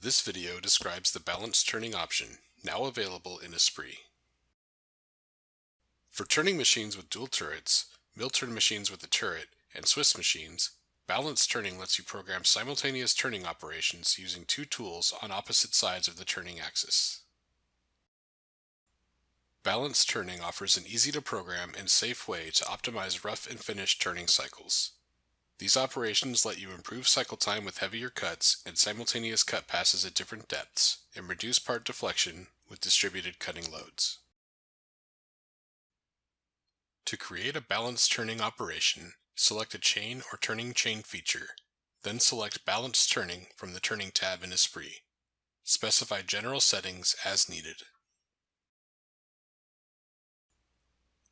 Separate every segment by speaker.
Speaker 1: This video describes the balanced turning option, now available in Esprit. For turning machines with dual turrets, mill-turn machines with a turret, and Swiss machines, balanced turning lets you program simultaneous turning operations using two tools on opposite sides of the turning axis. Balanced turning offers an easy-to-program and safe way to optimize rough and finished turning cycles. These operations let you improve cycle time with heavier cuts and simultaneous cut passes at different depths, and reduce part deflection with distributed cutting loads. To create a balanced turning operation, select a chain or turning chain feature, then select Balanced Turning from the Turning tab in Esprit. Specify general settings as needed.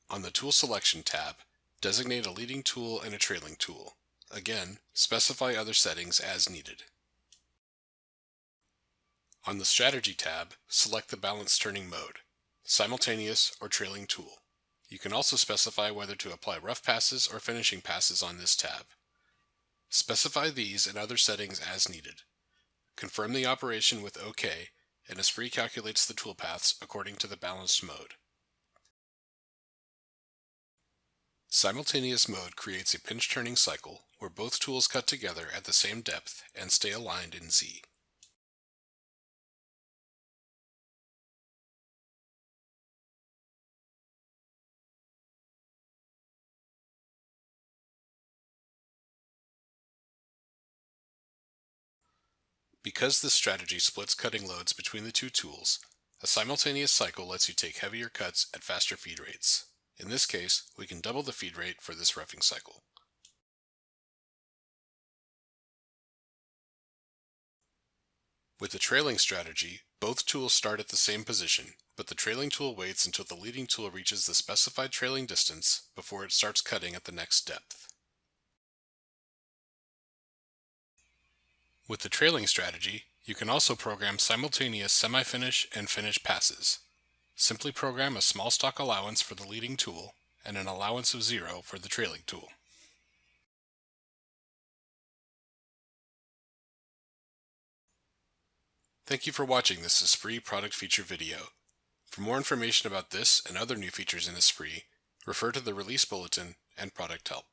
Speaker 1: On the Tool Selection tab, designate a leading tool and a trailing tool. Again, specify other settings as needed. On the Strategy tab, select the Balanced Turning mode, Simultaneous or Trailing tool. You can also specify whether to apply rough passes or finishing passes on this tab. Specify these and other settings as needed. Confirm the operation with OK, and Esprit calculates the toolpaths according to the balanced mode. Simultaneous mode creates a pinch turning cycle where both tools cut together at the same depth and stay aligned in Z. Because this strategy splits cutting loads between the two tools, a simultaneous cycle lets you take heavier cuts at faster feed rates. In this case, we can double the feed rate for this roughing cycle. With the trailing strategy, both tools start at the same position, but the trailing tool waits until the leading tool reaches the specified trailing distance before it starts cutting at the next depth. With the trailing strategy, you can also program simultaneous semi-finish and finish passes. Simply program a small stock allowance for the leading tool and an allowance of 0 for the trailing tool. Thank you for watching this Esprit product feature video. For more information about this and other new features in Esprit, refer to the release bulletin and product help.